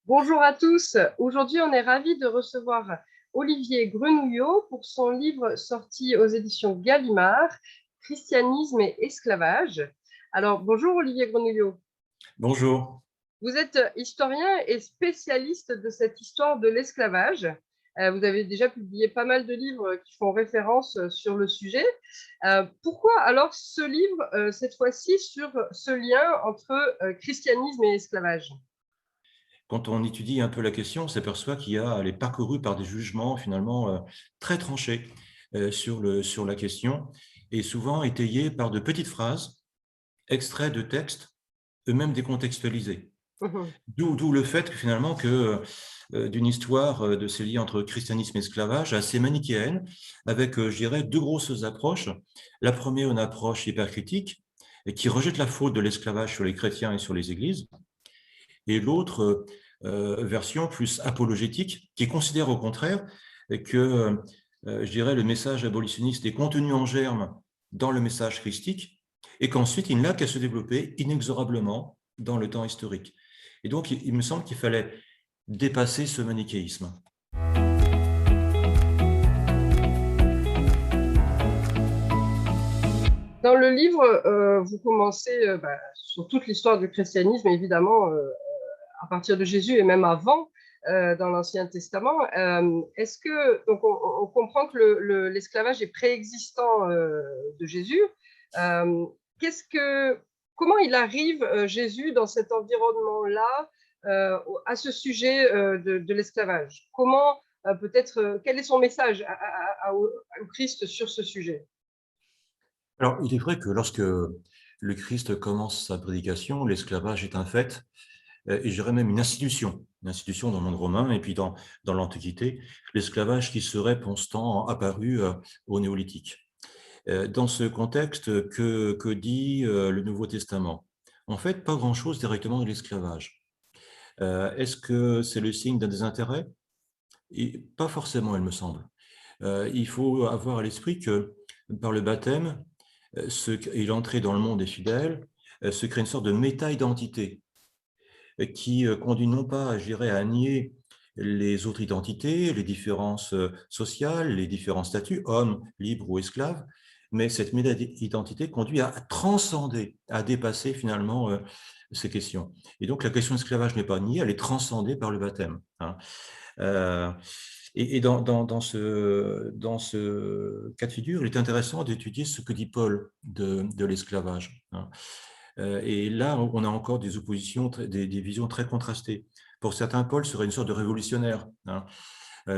Bonjour à tous. Aujourd'hui, on est ravis de recevoir Olivier Grenouillot pour son livre sorti aux éditions Gallimard, Christianisme et esclavage. Alors, bonjour Olivier Grenouillot. Bonjour. Vous êtes historien et spécialiste de cette histoire de l'esclavage. Vous avez déjà publié pas mal de livres qui font référence sur le sujet. Pourquoi alors ce livre, cette fois-ci, sur ce lien entre christianisme et esclavage? Quand on étudie un peu la question, on s'aperçoit elle est parcourue par des jugements finalement très tranchés sur la question et souvent étayés par de petites phrases, extraits de textes, eux-mêmes décontextualisés. D'où le fait que finalement d'une histoire de ces liens entre christianisme et esclavage assez manichéenne, avec, je dirais, deux grosses approches. La première, une approche hypercritique, et qui rejette la faute de l'esclavage sur les chrétiens et sur les églises, et l'autre version plus apologétique, qui considère au contraire que, je dirais, le message abolitionniste est contenu en germe dans le message christique, et qu'ensuite il n'a qu'à se développer inexorablement dans le temps historique. Et donc, il me semble qu'il fallait dépasser ce manichéisme. Dans le livre, vous commencez sur toute l'histoire du christianisme, évidemment, à partir de Jésus et même avant, dans l'Ancien Testament. Est-ce que, donc on comprend que l'esclavage est préexistant de Jésus. Euh, qu'est-ce que, Comment il arrive, Jésus, dans cet environnement-là, à ce sujet de l'esclavage? Comment, quel est son message au Christ sur ce sujet? Alors, il est vrai que lorsque le Christ commence sa prédication, l'esclavage est un fait, et je dirais même une institution dans le monde romain et puis dans l'Antiquité, l'esclavage qui serait constant apparu au néolithique. Dans ce contexte, que dit le Nouveau Testament? En fait, pas grand-chose directement de l'esclavage. Est-ce que c'est le signe d'un désintérêt? Et pas forcément, il me semble. Il faut avoir à l'esprit que par le baptême, et l'entrée dans le monde des fidèles, se crée une sorte de méta-identité qui conduit non pas, je dirais, à nier les autres identités, les différences sociales, les différents statuts, hommes, libres ou esclaves, mais cette méta-identité conduit à transcender, à dépasser finalement ces questions. Et donc la question de l'esclavage n'est pas niée, elle est transcendée par le baptême. Hein. Euh, et dans ce cas de figure, il est intéressant d'étudier ce que dit Paul de l'esclavage. Hein. Et là, on a encore des oppositions, des visions très contrastées. Pour certains, Paul serait une sorte de révolutionnaire. Hein.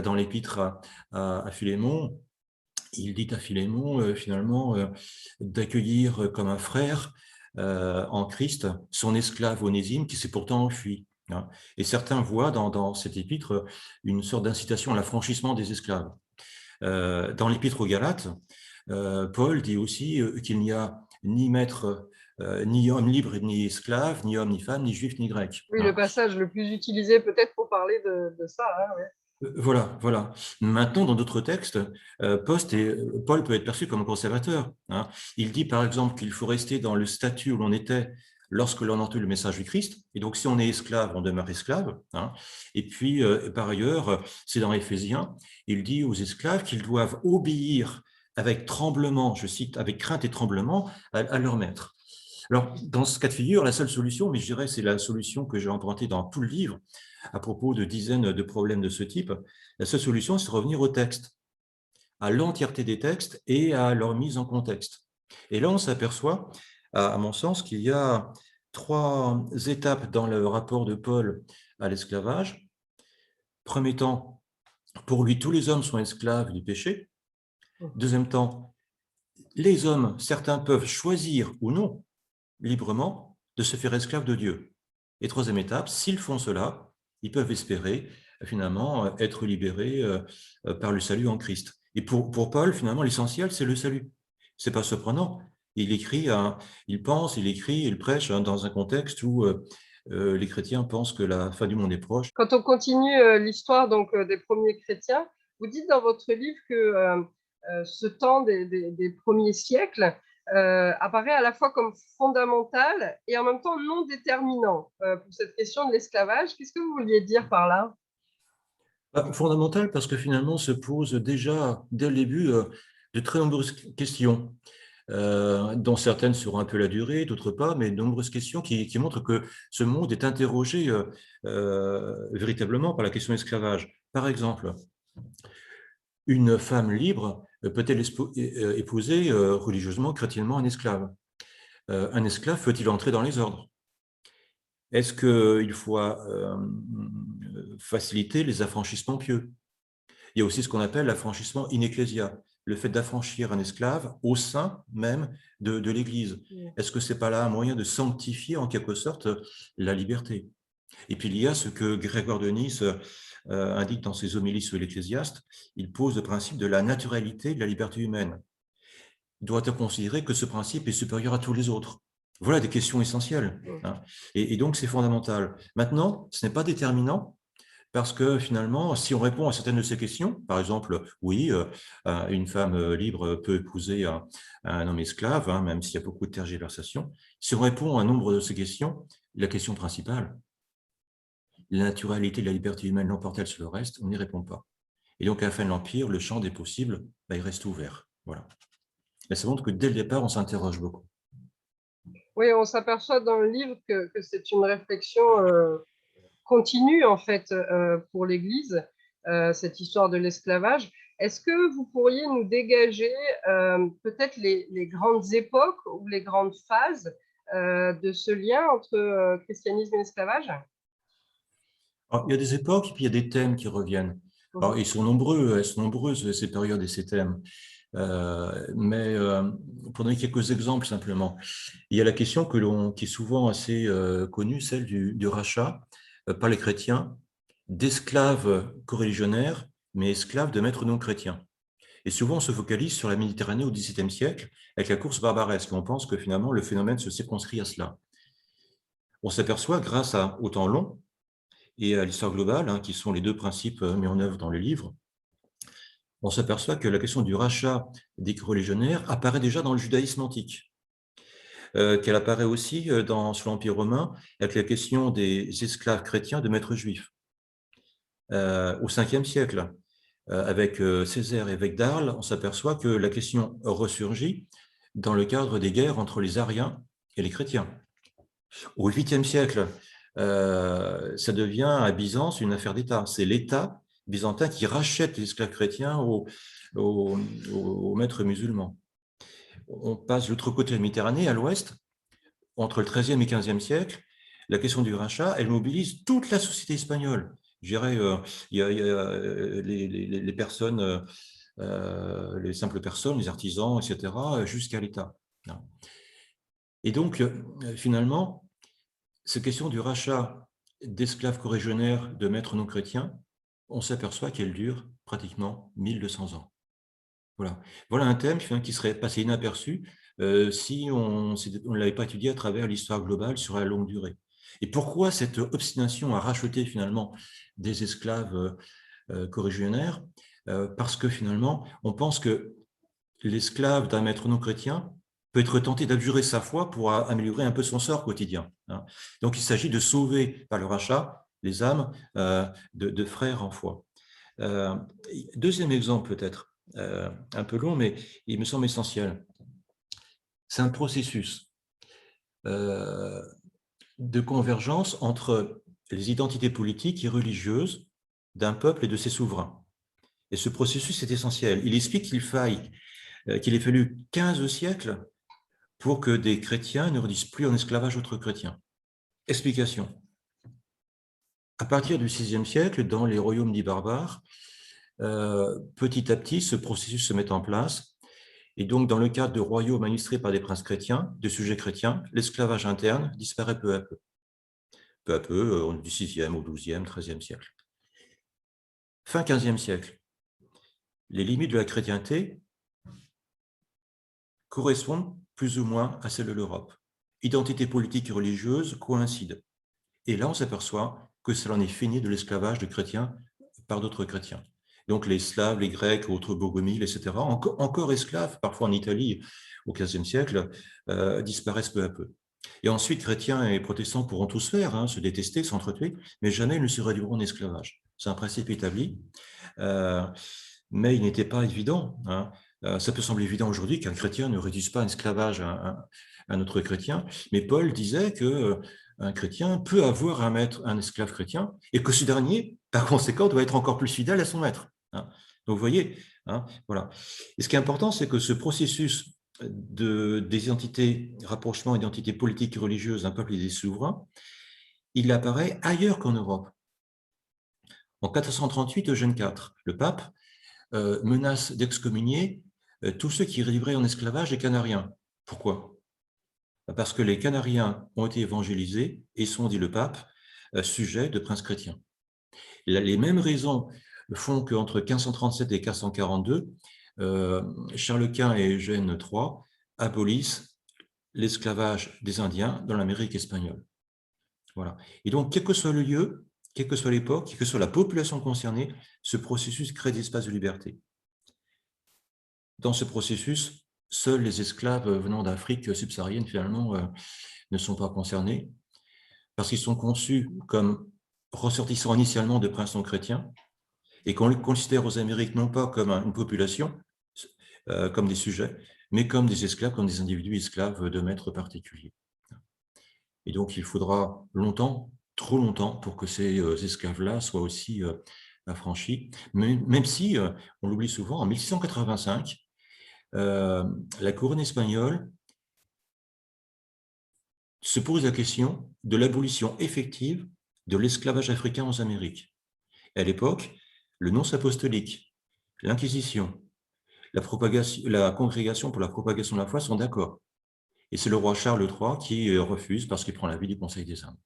Dans l'épître à Philémon, il dit à Philémon, finalement, d'accueillir comme un frère en Christ son esclave Onésime qui s'est pourtant enfui. Hein. Et certains voient dans cette épître une sorte d'incitation à l'affranchissement des esclaves. Dans l'épître aux Galates, Paul dit aussi qu'il n'y a ni maître, ni homme libre ni esclave, ni homme ni femme, ni juif ni grec. Oui, le Hein. passage le plus utilisé peut-être pour parler de ça, hein, ouais. Voilà. Maintenant, dans d'autres textes, Paul peut être perçu comme un conservateur. Hein. Il dit par exemple qu'il faut rester dans le statut où l'on était lorsque l'on entend le message du Christ. Et donc, si on est esclave, on demeure esclave. Hein. Et puis, par ailleurs, c'est dans Éphésiens, il dit aux esclaves qu'ils doivent obéir avec tremblement, je cite, avec crainte et tremblement à leur maître. Alors, dans ce cas de figure, la seule solution, mais je dirais c'est la solution que j'ai empruntée dans tout le livre, à propos de dizaines de problèmes de ce type, la seule solution, c'est de revenir au texte, à l'entièreté des textes et à leur mise en contexte. Et là, on s'aperçoit, à mon sens, qu'il y a trois étapes dans le rapport de Paul à l'esclavage. Premier temps, pour lui, tous les hommes sont esclaves du péché. Deuxième temps, les hommes, certains peuvent choisir ou non librement de se faire esclaves de Dieu. Et troisième étape, s'ils font cela, ils peuvent espérer finalement être libérés par le salut en Christ. Et pour Paul, finalement, l'essentiel, c'est le salut. C'est pas surprenant. Il écrit, il pense, il écrit, il prêche dans un contexte où les chrétiens pensent que la fin du monde est proche. Quand on continue l'histoire donc des premiers chrétiens, vous dites dans votre livre que ce temps des premiers siècles, apparaît à la fois comme fondamental et en même temps non déterminant pour cette question de l'esclavage. Qu'est-ce que vous vouliez dire par là? Fondamental parce que finalement se posent déjà, dès le début, de très nombreuses questions, dont certaines seront un peu la durée, d'autres pas, mais de nombreuses questions qui montrent que ce monde est interrogé véritablement par la question de l'esclavage. Par exemple, une femme libre peut-elle épouser religieusement, chrétiennement un esclave? Un esclave peut-il entrer dans les ordres? Est-ce qu'il faut faciliter les affranchissements pieux? Il y a aussi ce qu'on appelle l'affranchissement in ecclesia, le fait d'affranchir un esclave au sein même de l'Église. Est-ce que ce n'est pas là un moyen de sanctifier en quelque sorte la liberté? Et puis il y a ce que Grégoire de Nice indique dans ses homélies sur l'Ecclésiaste, il pose le principe de la naturalité de la liberté humaine. Il doit être considéré que ce principe est supérieur à tous les autres. Voilà des questions essentielles, hein. Et donc c'est fondamental. Maintenant, ce n'est pas déterminant, parce que finalement, si on répond à certaines de ces questions, par exemple, oui, une femme libre peut épouser un homme esclave, hein, même s'il y a beaucoup de tergiversations. Si on répond à un nombre de ces questions, la question principale, la naturalité de la liberté humaine l'emporte-t-elle sur le reste? On n'y répond pas. Et donc, à la fin de l'Empire, le champ des possibles, il reste ouvert. Voilà. Et ça montre que dès le départ, on s'interroge beaucoup. Oui, on s'aperçoit dans le livre que c'est une réflexion continue, en fait, pour l'Église, cette histoire de l'esclavage. Est-ce que vous pourriez nous dégager peut-être les grandes époques ou les grandes phases de ce lien entre christianisme et esclavage? Alors, il y a des époques et puis il y a des thèmes qui reviennent. Alors, ils sont nombreux, elles sont nombreuses, ces périodes et ces thèmes. Mais pour donner quelques exemples simplement, il y a la question qui est souvent assez connue, celle du rachat par les chrétiens d'esclaves coreligionnaires, mais esclaves de maîtres non chrétiens. Et souvent, on se focalise sur la Méditerranée au XVIIe siècle avec la course barbaresque. On pense que finalement, le phénomène se circonscrit à cela. On s'aperçoit, grâce au temps long et à l'histoire globale, hein, qui sont les deux principes mis en œuvre dans le livre, on s'aperçoit que la question du rachat des coreligionnaires apparaît déjà dans le judaïsme antique, qu'elle apparaît aussi sur l'Empire romain avec la question des esclaves chrétiens de maîtres juifs. Au Ve siècle, avec Césaire et avec d'Arles, on s'aperçoit que la question ressurgit dans le cadre des guerres entre les Ariens et les chrétiens. Au VIIIe siècle, ça devient à Byzance une affaire d'État. C'est l'État byzantin qui rachète les esclaves chrétiens aux maîtres musulmans. On passe de l'autre côté de la Méditerranée, à l'ouest, entre le XIIIe et XVe siècle, la question du rachat, elle mobilise toute la société espagnole. Je dirais, il y a les personnes, les simples personnes, les artisans, etc., jusqu'à l'État. Et donc, finalement, cette question du rachat d'esclaves corégionnaires de maîtres non chrétiens, on s'aperçoit qu'elle dure pratiquement 1200 ans. Voilà un thème qui serait passé inaperçu si on ne l'avait pas étudié à travers l'histoire globale sur la longue durée. Et pourquoi cette obstination à racheter finalement des esclaves corégionnaires? Parce que finalement, on pense que l'esclave d'un maître non chrétien peut être tenté d'abjurer sa foi pour améliorer un peu son sort quotidien, hein. Donc, il s'agit de sauver par le rachat les âmes de frères en foi. Deuxième exemple peut-être, un peu long, mais il me semble essentiel. C'est un processus de convergence entre les identités politiques et religieuses d'un peuple et de ses souverains. Et ce processus est essentiel. Il explique qu'il ait fallu 15 siècles pour que des chrétiens ne redisent plus en esclavage autres chrétiens. Explication. À partir du VIe siècle, dans les royaumes dits barbares, petit à petit, ce processus se met en place. Et donc, dans le cadre de royaumes administrés par des princes chrétiens, de sujets chrétiens, l'esclavage interne disparaît peu à peu. Peu à peu, du VIe au XIIe, XIIIe siècle. Fin XVe siècle, les limites de la chrétienté correspondent plus ou moins à celles de l'Europe. Identité politique et religieuse coïncident. Et là, on s'aperçoit que cela en est fini de l'esclavage de chrétiens par d'autres chrétiens. Donc les Slaves, les Grecs, autres Bogomiles, etc., encore esclaves, parfois en Italie au XVe siècle, disparaissent peu à peu. Et ensuite, chrétiens et protestants pourront tous faire, hein, se détester, s'entretuer, mais jamais ils ne se réduiront en esclavage. C'est un principe établi, mais il n'était pas évident, hein. Ça peut sembler évident aujourd'hui qu'un chrétien ne réduise pas un esclavage à un autre chrétien, mais Paul disait que un chrétien peut avoir un maître, un esclave chrétien, et que ce dernier, par conséquent, doit être encore plus fidèle à son maître, hein. Donc, vous voyez, hein, voilà. Et ce qui est important, c'est que ce processus des identités, rapprochement identités politiques et religieuses d'un peuple et des souverains, il apparaît ailleurs qu'en Europe. En 438, Eugène IV, le pape, menace d'excommunier tous ceux qui livraient en esclavage les Canariens. Pourquoi? Parce que les Canariens ont été évangélisés et sont, dit le pape, sujets de princes chrétiens. Les mêmes raisons font qu'entre 1537 et 1542, Charles Quint et Eugène III abolissent l'esclavage des Indiens dans l'Amérique espagnole. Voilà. Et donc, quel que soit le lieu, quelle que soit l'époque, quelle que soit la population concernée, ce processus crée des espaces de liberté. Dans ce processus, seuls les esclaves venant d'Afrique subsaharienne, finalement, ne sont pas concernés, parce qu'ils sont conçus comme ressortissant initialement de princes non chrétiens, et qu'on les considère aux Amériques non pas comme une population, comme des sujets, mais comme des esclaves, comme des individus esclaves de maîtres particuliers. Et donc, il faudra longtemps, trop longtemps, pour que ces esclaves-là soient aussi affranchis, même si, on l'oublie souvent, en 1685, la couronne espagnole se pose la question de l'abolition effective de l'esclavage africain aux Amériques. Et à l'époque, le nonce apostolique, l'Inquisition, la Congrégation pour la propagation de la foi sont d'accord. Et c'est le roi Charles III qui refuse parce qu'il prend l'avis du Conseil des Indes.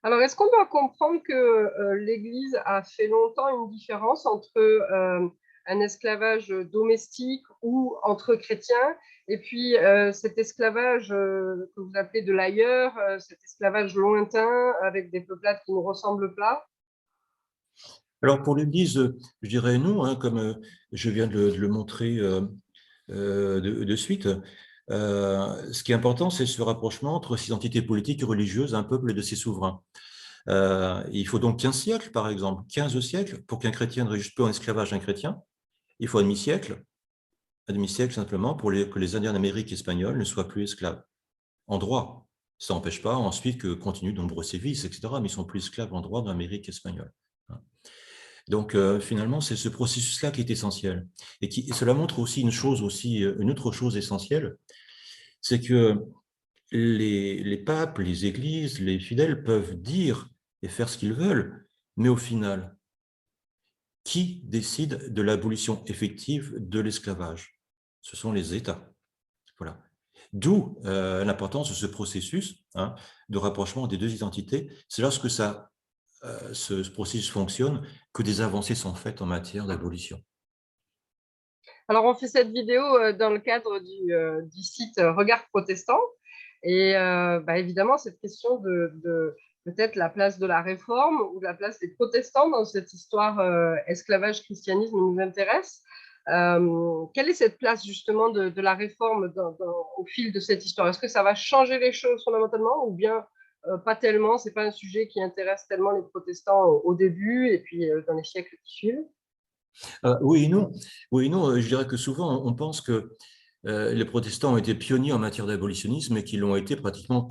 Alors, est-ce qu'on doit comprendre que l'Église a fait longtemps une différence entre un esclavage domestique ou entre chrétiens, et puis cet esclavage que vous appelez de l'ailleurs, cet esclavage lointain avec des peuplades qui ne ressemblent pas? Alors pour l'Église, je dirais non, hein, comme je viens de le montrer de suite. Ce qui est important, c'est ce rapprochement entre ces identités politiques et religieuses d'un peuple et de ses souverains. Il faut donc 15 siècles, par exemple, 15 siècles pour qu'un chrétien ne réagisse plus en esclavage un chrétien. Il faut un demi-siècle simplement pour que les Indiens d'Amérique espagnole ne soient plus esclaves en droit. Ça n'empêche pas ensuite que continuent de nombreux sévices, etc., mais ils sont plus esclaves en droit dans l'Amérique espagnole. Donc finalement, c'est ce processus-là qui est essentiel. Et cela montre aussi une autre chose essentielle, c'est que les papes, les églises, les fidèles peuvent dire et faire ce qu'ils veulent, mais au final, qui décide de l'abolition effective de l'esclavage? Ce sont les États. Voilà. D'où l'importance de ce processus, hein, de rapprochement des deux identités. C'est lorsque ce processus fonctionne que des avancées sont faites en matière d'abolition. Alors, on fait cette vidéo dans le cadre du site Regard Protestant. Et évidemment, cette question de peut-être la place de la réforme ou de la place des protestants dans cette histoire esclavage-christianisme nous intéresse. Quelle est cette place justement de la réforme au fil de cette histoire? Est-ce que ça va changer les choses fondamentalement ou bien pas tellement? Ce n'est pas un sujet qui intéresse tellement les protestants au début et puis dans les siècles qui suivent? Oui et non. Oui et non. Je dirais que souvent, on pense que les protestants ont été pionniers en matière d'abolitionnisme et qu'ils l'ont été pratiquement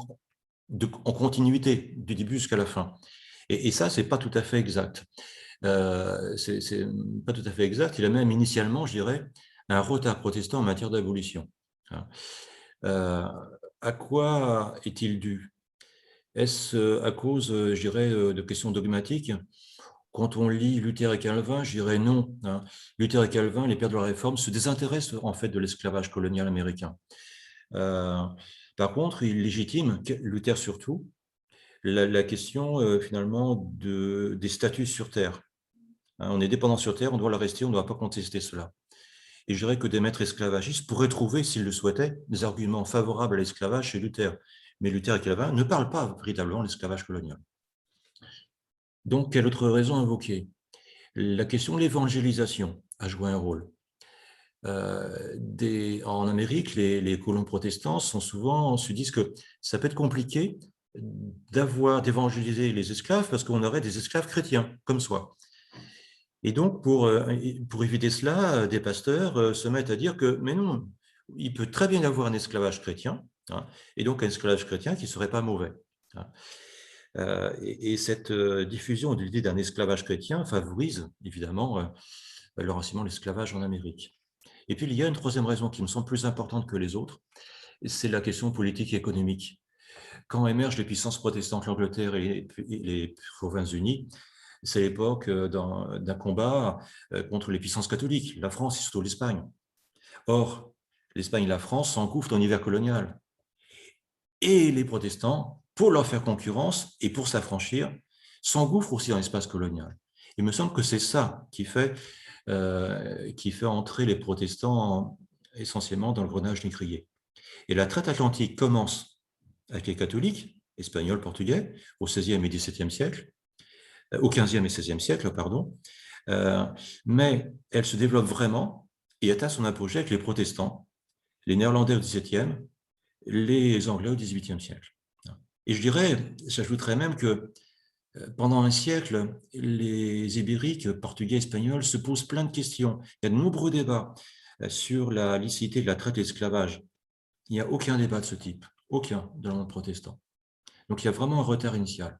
en continuité, du début jusqu'à la fin. Et ça, c'est pas tout à fait exact. C'est pas tout à fait exact. Il a même initialement, je dirais, un retard protestant en matière d'abolition. Hein. À quoi est-il dû? Est-ce à cause, je dirais, de questions dogmatiques? Quand on lit Luther et Calvin, je dirais non, hein. Luther et Calvin, les pères de la Réforme, se désintéressent en fait de l'esclavage colonial américain. Par contre, ils légitiment, Luther surtout, la question finalement des statuts sur Terre. Hein, on est dépendant sur Terre, on doit le rester, on ne doit pas contester cela. Et je dirais que des maîtres esclavagistes pourraient trouver, s'ils le souhaitaient, des arguments favorables à l'esclavage chez Luther. Mais Luther et Calvin ne parlent pas véritablement de l'esclavage colonial. Donc, quelle autre raison invoquer? La question de l'évangélisation a joué un rôle. En Amérique, les colons protestants se disent que ça peut être compliqué d'évangéliser les esclaves parce qu'on aurait des esclaves chrétiens comme soi. Et donc, pour éviter cela, des pasteurs se mettent à dire que, mais non, il peut très bien y avoir un esclavage chrétien, hein, et donc un esclavage chrétien qui ne serait pas mauvais. Hein. Et cette diffusion de l'idée d'un esclavage chrétien favorise évidemment l'enracinement de l'esclavage en Amérique. Et puis, il y a une troisième raison qui me semble plus importante que les autres, c'est la question politique et économique. Quand émergent les puissances protestantes, l'Angleterre et les Provinces-Unies, c'est l'époque d'un combat contre les puissances catholiques, la France et surtout l'Espagne. Or, l'Espagne et la France s'engouffrent dans l'hiver colonial. Et les protestants, pour leur faire concurrence et pour s'affranchir, s'engouffrent aussi dans l'espace colonial. Il me semble que c'est ça qui fait entrer les protestants essentiellement dans le grenage négrier. Et la traite atlantique commence avec les catholiques, espagnols, portugais, au XVIe et XVIIe siècle, au XVe et XVIe siècle, pardon, mais elle se développe vraiment et atteint son apogée avec les protestants, les Néerlandais au XVIIe, les Anglais au XVIIIe siècle. Et je dirais, j'ajouterais même que pendant un siècle, les Ibériques, portugais, espagnols, se posent plein de questions. Il y a de nombreux débats sur la licéité de la traite et l'esclavage. Il n'y a aucun débat de ce type, aucun dans le monde protestant. Donc il y a vraiment un retard initial.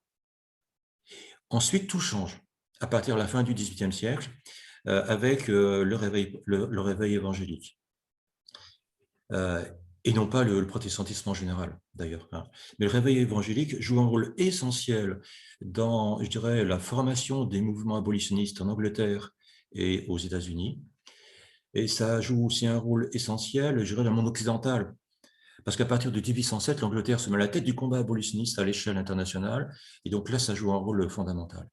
Ensuite, tout change à partir de la fin du XVIIIe siècle avec le réveil évangélique. Et non pas le protestantisme en général, d'ailleurs. Mais le réveil évangélique joue un rôle essentiel dans, je dirais, la formation des mouvements abolitionnistes en Angleterre et aux États-Unis. Et ça joue aussi un rôle essentiel, je dirais, dans le monde occidental. Parce qu'à partir de 1807, l'Angleterre se met à la tête du combat abolitionniste à l'échelle internationale. Et donc là, ça joue un rôle fondamental.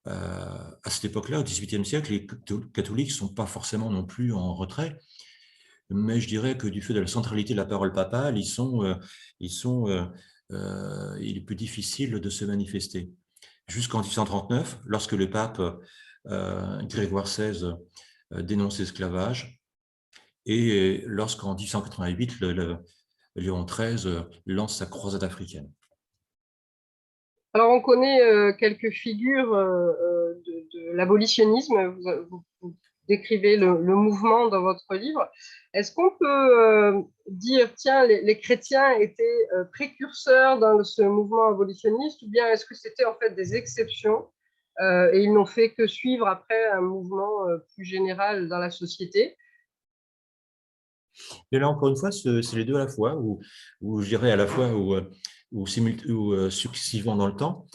À cette époque-là, au XVIIIe siècle, les catholiques ne sont pas forcément non plus en retrait. Mais je dirais que du fait de la centralité de la parole papale, il est plus difficile de se manifester. Jusqu'en 1839, lorsque le pape Grégoire XVI dénonce l'esclavage, et lorsqu'en 1888, Léon XIII lance sa croisade africaine. Alors, on connaît quelques figures de l'abolitionnisme. Vous décrivez le mouvement dans votre livre. Est-ce qu'on peut dire, tiens, les chrétiens étaient précurseurs dans ce mouvement abolitionniste, ou bien est-ce que c'était en fait des exceptions et ils n'ont fait que suivre après un mouvement plus général dans la société? Et là, encore une fois, c'est les deux à la fois, ou je dirais à la fois, ou successivement dans le temps.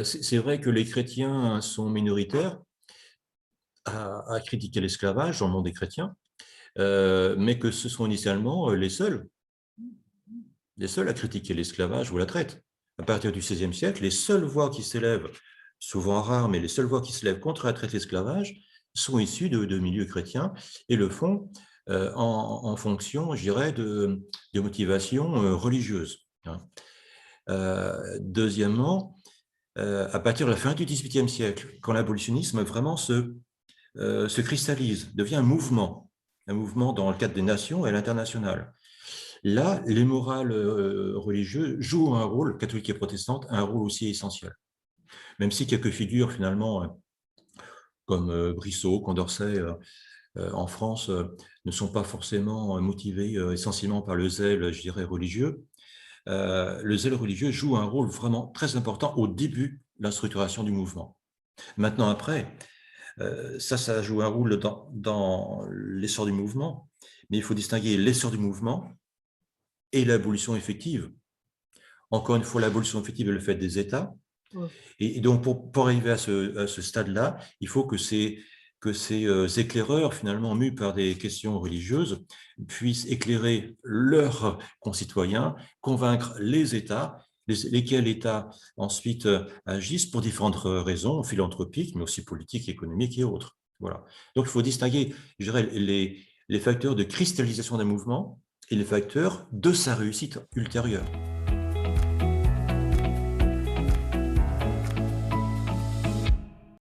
C'est vrai que les chrétiens sont minoritaires à critiquer l'esclavage dans le monde des chrétiens, mais que ce sont initialement les seuls à critiquer l'esclavage ou la traite. À partir du XVIe siècle, les seules voix qui s'élèvent, souvent rares, mais les seules voix qui s'élèvent contre la traite et l'esclavage sont issues de milieux chrétiens et le font en fonction, je dirais, de motivations religieuses. Deuxièmement, à partir de la fin du XVIIIe siècle, quand l'abolitionnisme vraiment se cristallise, devient un mouvement dans le cadre des nations et à l'international. Là, les morales religieuses jouent un rôle, catholique et protestante, un rôle aussi essentiel. Même si quelques figures, finalement, comme Brissot, Condorcet, en France, ne sont pas forcément motivées essentiellement par le zèle, je dirais, religieux. Le zèle religieux joue un rôle vraiment très important au début de la structuration du mouvement. Maintenant, après, ça joue un rôle dans l'essor du mouvement, mais il faut distinguer l'essor du mouvement et l'abolition effective. Encore une fois, l'abolition effective est le fait des États. Et donc, pour arriver à ce stade-là, il faut que ces éclaireurs, finalement mus par des questions religieuses, puissent éclairer leurs concitoyens, convaincre les États, lesquels États ensuite agissent pour différentes raisons, philanthropiques, mais aussi politiques, économiques et autres. Voilà. Donc, il faut distinguer, je dirais, les facteurs de cristallisation d'un mouvement et les facteurs de sa réussite ultérieure.